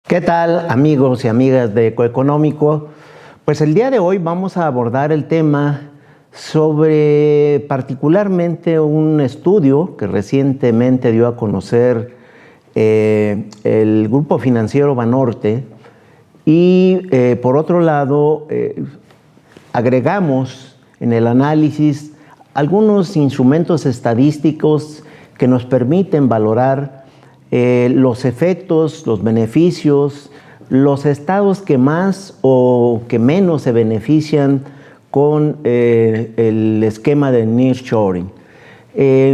¿Qué tal, amigos y amigas de Ecoeconómico? Pues el día de hoy vamos a abordar el tema sobre particularmente un estudio que recientemente dio a conocer el grupo financiero Banorte y por otro lado agregamos en el análisis algunos instrumentos estadísticos que nos permiten valorar los efectos, los beneficios, los estados que más o que menos se benefician con el esquema de nearshoring.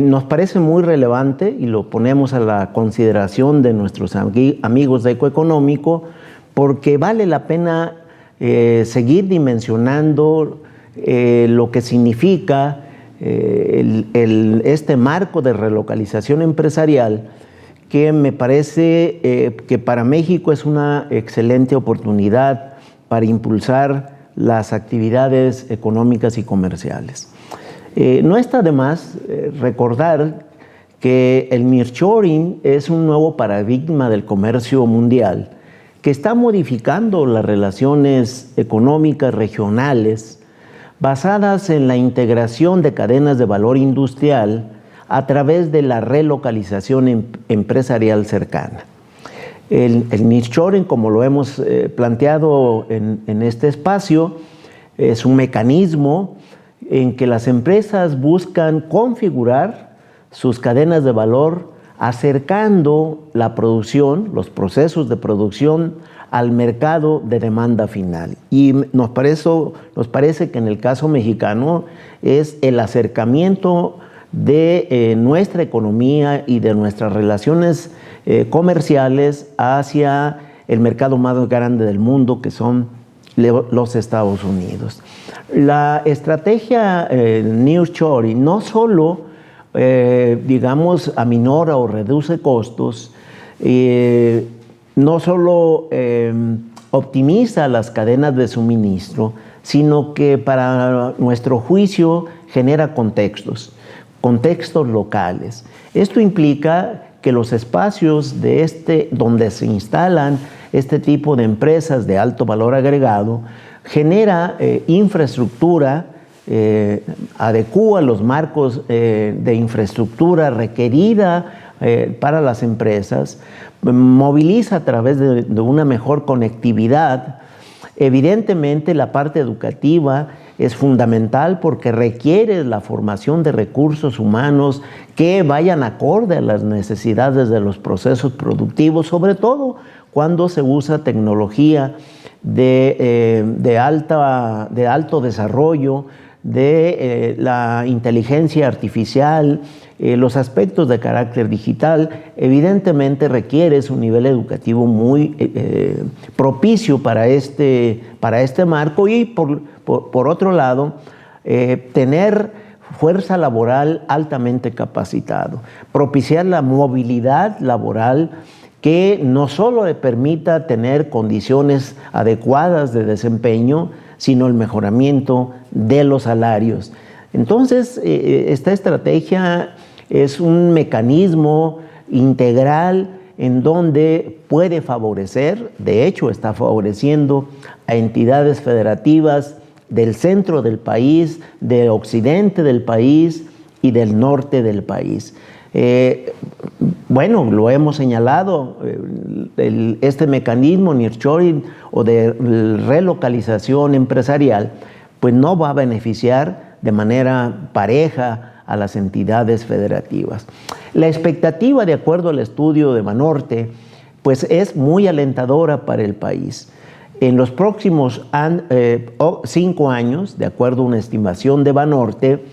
Nos parece muy relevante y lo ponemos a la consideración de nuestros amigos de Ecoeconómico porque vale la pena seguir dimensionando lo que significa este marco de relocalización empresarial, que me parece que para México es una excelente oportunidad para impulsar las actividades económicas y comerciales. No está de más recordar que el nearshoring es un nuevo paradigma del comercio mundial que está modificando las relaciones económicas regionales basadas en la integración de cadenas de valor industrial a través de la relocalización empresarial cercana. El nearshoring, como lo hemos planteado en este espacio, es un mecanismo en que las empresas buscan configurar sus cadenas de valor acercando la producción, los procesos de producción al mercado de demanda final. Y nos parece que en el caso mexicano es el acercamiento de nuestra economía y de nuestras relaciones comerciales hacia el mercado más grande del mundo, que son los Estados Unidos. La estrategia nearshoring no solo, digamos, aminora o reduce costos, no solo optimiza las cadenas de suministro, sino que para nuestro juicio genera contextos locales. Esto implica que los espacios donde se instalan este tipo de empresas de alto valor agregado genera infraestructura, adecúa los marcos de infraestructura requerida para las empresas, moviliza a través de una mejor conectividad. Evidentemente, la parte educativa es fundamental porque requiere la formación de recursos humanos que vayan acorde a las necesidades de los procesos productivos, sobre todo cuando se usa tecnología de alto desarrollo, de la inteligencia artificial, los aspectos de carácter digital. Evidentemente requiere un nivel educativo muy propicio para este marco y por otro lado tener fuerza laboral altamente capacitado, propiciar la movilidad laboral que no solo le permita tener condiciones adecuadas de desempeño, sino el mejoramiento de los salarios. Entonces, esta estrategia es un mecanismo integral en donde puede favorecer, de hecho está favoreciendo a entidades federativas del centro del país, del occidente del país y del norte del país. Bueno, lo hemos señalado, este mecanismo nearshoring o de relocalización empresarial, pues no va a beneficiar de manera pareja a las entidades federativas. La expectativa, de acuerdo al estudio de Banorte, pues es muy alentadora para el país. En los próximos 5 años, de acuerdo a una estimación de Banorte,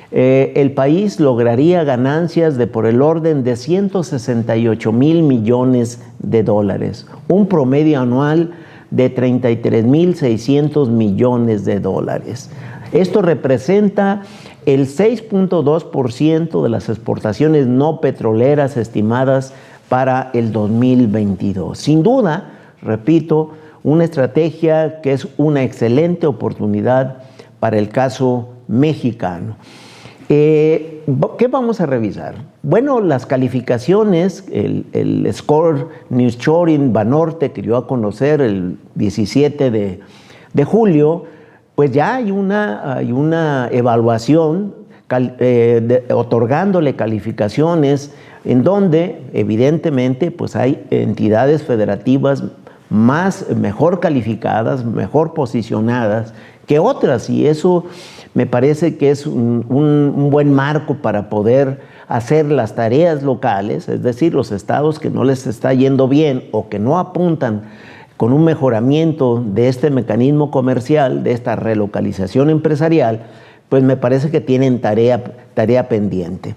el país lograría ganancias de por el orden de 168,000 millones de dólares, un promedio anual de 33,600 millones de dólares. Esto representa el 6.2% de las exportaciones no petroleras estimadas para el 2022. Sin duda, repito, una estrategia que es una excelente oportunidad para el caso mexicano. ¿Qué vamos a revisar? Bueno, las calificaciones, el score Nearshoring Banorte que dio a conocer el 17 de julio, pues ya hay una evaluación otorgándole calificaciones en donde evidentemente pues hay entidades federativas mejor calificadas, mejor posicionadas que otras, y eso me parece que es un buen marco para poder hacer las tareas locales, es decir, los estados que no les está yendo bien o que no apuntan con un mejoramiento de este mecanismo comercial, de esta relocalización empresarial, pues me parece que tienen tarea pendiente.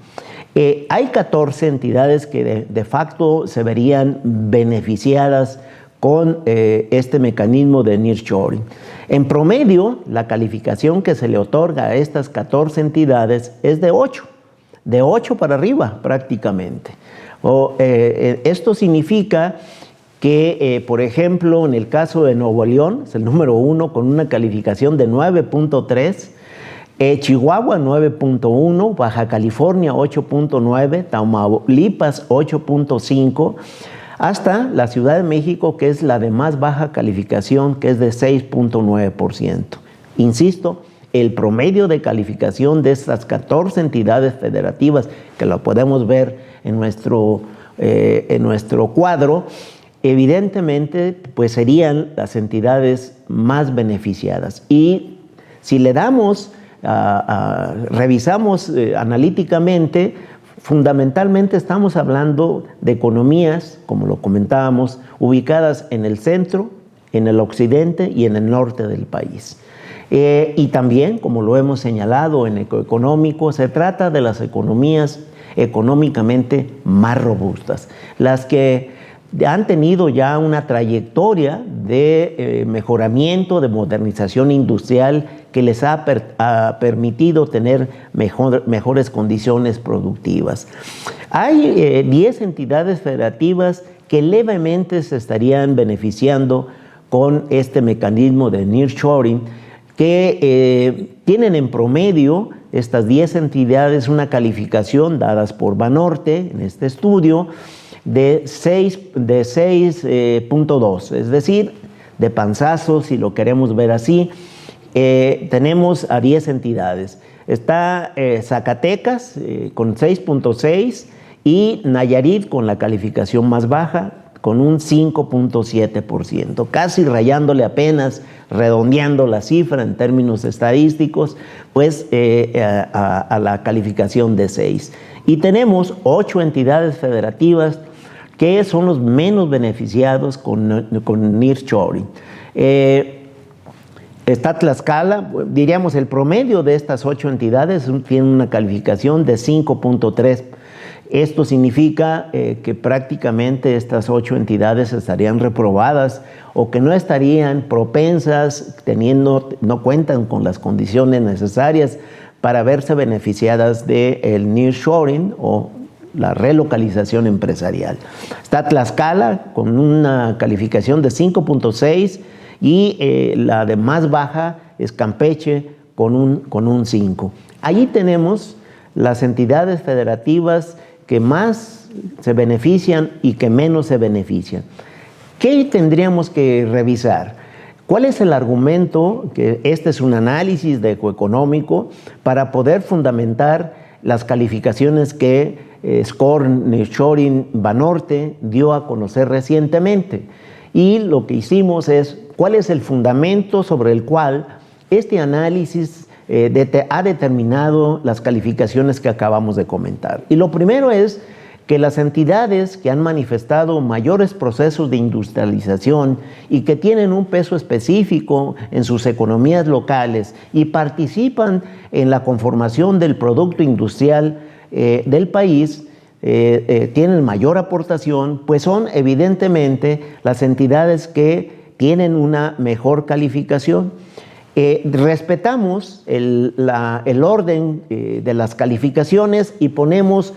Hay 14 entidades que de facto se verían beneficiadas con este mecanismo de nearshoring. En promedio, la calificación que se le otorga a estas 14 entidades es de 8 para arriba prácticamente. Esto significa que, por ejemplo, en el caso de Nuevo León, es el número 1 con una calificación de 9.3, Chihuahua 9.1, Baja California 8.9, Tamaulipas 8.5, hasta la Ciudad de México, que es la de más baja calificación, que es de 6.9%. Insisto, el promedio de calificación de estas 14 entidades federativas, que lo podemos ver en nuestro cuadro, evidentemente pues serían las entidades más beneficiadas. Y si le damos, revisamos analíticamente, fundamentalmente estamos hablando de economías, como lo comentábamos, ubicadas en el centro, en el occidente y en el norte del país. Y también, como lo hemos señalado en económico, se trata de las economías económicamente más robustas, las que han tenido ya una trayectoria de mejoramiento, de modernización industrial que les ha permitido tener mejores condiciones productivas. Hay 10 entidades federativas que levemente se estarían beneficiando con este mecanismo de nearshoring, que tienen en promedio estas 10 entidades una calificación dadas por Banorte en este estudio de 6.2, es decir, de panzazo, si lo queremos ver así. Tenemos a 10 entidades. Está Zacatecas con 6.6 y Nayarit con la calificación más baja, con un 5.7%, casi rayándole apenas, redondeando la cifra en términos estadísticos, pues a la calificación de 6. Y tenemos 8 entidades federativas que son los menos beneficiados con nearshoring. Está Tlaxcala, diríamos el promedio de estas 8 entidades tiene una calificación de 5.3. Esto significa que prácticamente estas 8 entidades estarían reprobadas o que no estarían propensas, no cuentan con las condiciones necesarias para verse beneficiadas del nearshoring o la relocalización empresarial. Está Tlaxcala con una calificación de 5.6 y la de más baja es Campeche con un 5. Allí tenemos las entidades federativas que más se benefician y que menos se benefician. ¿Qué tendríamos que revisar? ¿Cuál es el argumento? Que este es un análisis de ecoeconómico para poder fundamentar las calificaciones que Score Nearshoring Banorte dio a conocer recientemente. Y lo que hicimos es, ¿cuál es el fundamento sobre el cual este análisis ha determinado las calificaciones que acabamos de comentar? Y lo primero es que las entidades que han manifestado mayores procesos de industrialización y que tienen un peso específico en sus economías locales y participan en la conformación del producto industrial del país, tienen mayor aportación, pues son evidentemente las entidades que tienen una mejor calificación. Respetamos el orden de las calificaciones y ponemos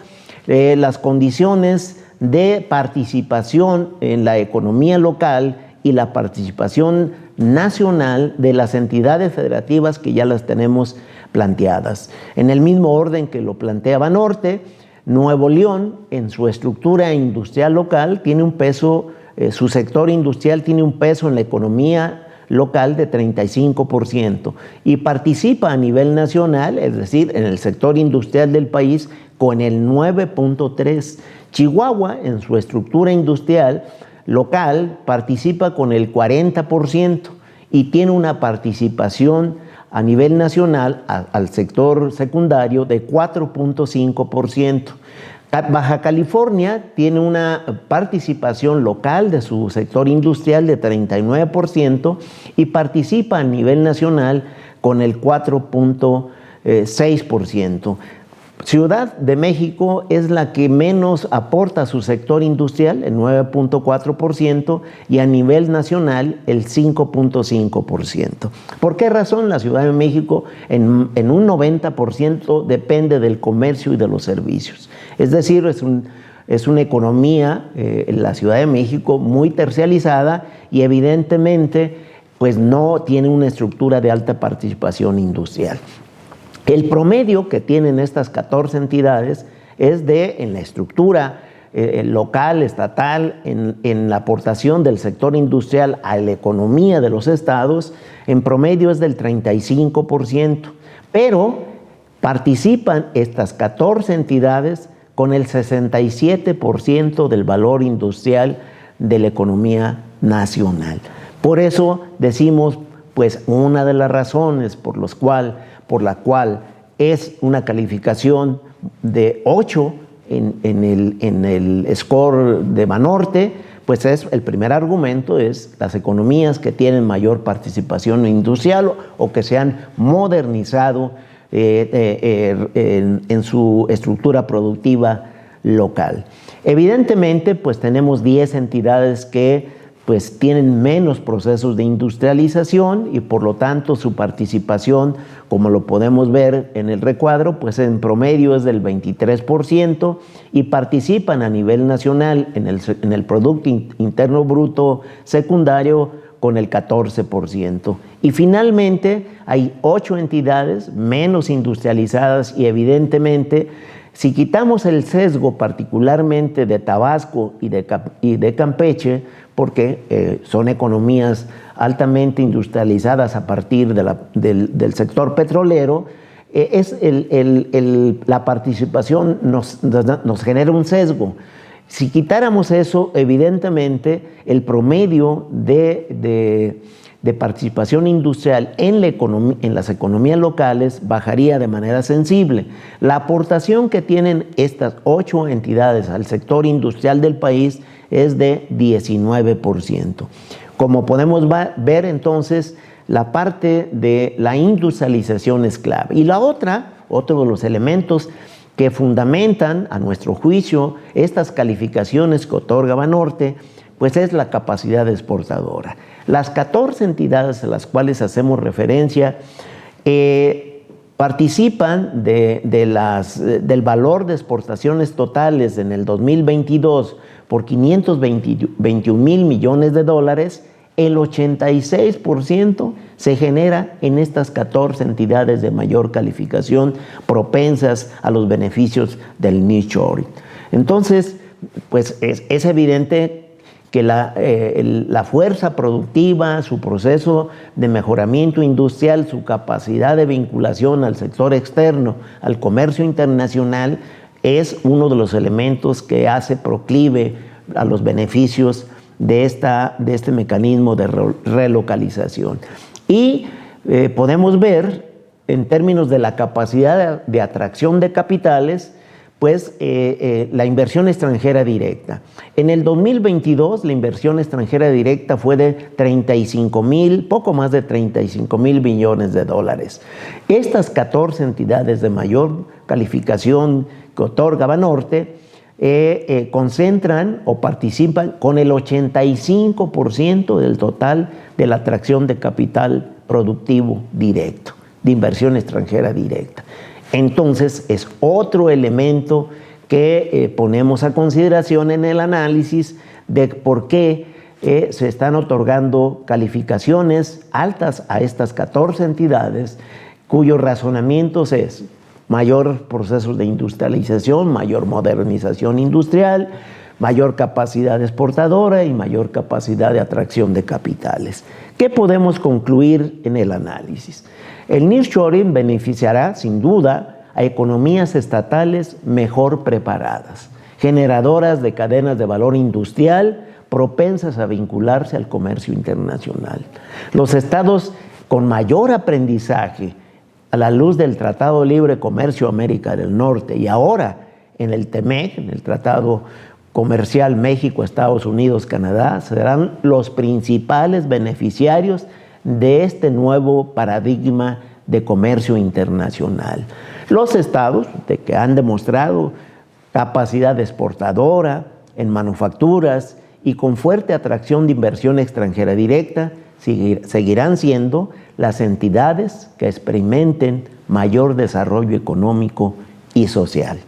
las condiciones de participación en la economía local y la participación nacional de las entidades federativas que ya las tenemos planteadas. En el mismo orden que lo plantea Banorte, Nuevo León, en su estructura industrial local, tiene un peso, su sector industrial tiene un peso en la economía local de 35% y participa a nivel nacional, es decir, en el sector industrial del país, con el 9.3%. Chihuahua, en su estructura industrial local, participa con el 40% y tiene una participación a nivel nacional al sector secundario de 4.5%. Baja California tiene una participación local de su sector industrial de 39% y participa a nivel nacional con el 4.6%. Ciudad de México es la que menos aporta a su sector industrial, el 9.4%, y a nivel nacional el 5.5%. ¿Por qué razón? La Ciudad de México en un 90% depende del comercio y de los servicios. Es decir, es una economía, la Ciudad de México, muy terciarizada y evidentemente pues no tiene una estructura de alta participación industrial. El promedio que tienen estas 14 entidades es en la estructura local, estatal, en la aportación del sector industrial a la economía de los estados, en promedio es del 35%, pero participan estas 14 entidades con el 67% del valor industrial de la economía nacional. Por eso decimos, pues una de las razones por la cual es una calificación de 8 en el score de Banorte, pues el primer argumento es las economías que tienen mayor participación industrial o que se han modernizado en su estructura productiva local. Evidentemente, pues tenemos 10 entidades que pues tienen menos procesos de industrialización y por lo tanto su participación, como lo podemos ver en el recuadro, pues en promedio es del 23% y participan a nivel nacional en el Producto Interno Bruto secundario con el 14%. Y finalmente hay 8 entidades menos industrializadas y evidentemente si quitamos el sesgo particularmente de Tabasco y de Campeche, porque son economías altamente industrializadas a partir del sector petrolero, la participación nos genera un sesgo. Si quitáramos eso, evidentemente el promedio de participación industrial en las economías locales bajaría de manera sensible. La aportación que tienen estas 8 entidades al sector industrial del país es de 19%. Como podemos ver entonces, la parte de la industrialización es clave. Y otro de los elementos que fundamentan, a nuestro juicio, estas calificaciones que otorga Banorte, pues es la capacidad exportadora. Las 14 entidades a las cuales hacemos referencia participan del valor de exportaciones totales en el 2022 por 521 mil millones de dólares. El 86% se genera en estas 14 entidades de mayor calificación propensas a los beneficios del nearshoring. Entonces, pues es evidente que la fuerza productiva, su proceso de mejoramiento industrial, su capacidad de vinculación al sector externo, al comercio internacional, es uno de los elementos que hace proclive a los beneficios de este mecanismo de relocalización. Y podemos ver, en términos de la capacidad de atracción de capitales, pues la inversión extranjera directa. En el 2022 la inversión extranjera directa fue de poco más de 35 mil millones de dólares. Estas 14 entidades de mayor calificación que otorga Banorte concentran o participan con el 85% del total de la atracción de capital productivo directo, de inversión extranjera directa. Entonces, es otro elemento que ponemos a consideración en el análisis de por qué se están otorgando calificaciones altas a estas 14 entidades cuyos razonamientos es mayor procesos de industrialización, mayor modernización industrial, mayor capacidad exportadora y mayor capacidad de atracción de capitales. ¿Qué podemos concluir en el análisis? El nearshoring beneficiará, sin duda, a economías estatales mejor preparadas, generadoras de cadenas de valor industrial propensas a vincularse al comercio internacional. Los estados con mayor aprendizaje a la luz del Tratado de Libre Comercio América del Norte y ahora en el TEMEC, en el Tratado Comercial México, Estados Unidos, Canadá, serán los principales beneficiarios de este nuevo paradigma de comercio internacional. Los estados que han demostrado capacidad exportadora en manufacturas y con fuerte atracción de inversión extranjera directa, seguirán siendo las entidades que experimenten mayor desarrollo económico y social.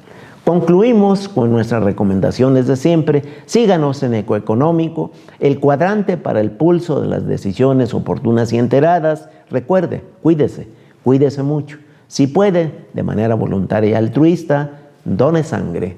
Concluimos con nuestras recomendaciones de siempre. Síganos en Ecoeconómico, el cuadrante para el pulso de las decisiones oportunas y enteradas. Recuerde, cuídese mucho. Si puede, de manera voluntaria y altruista, done sangre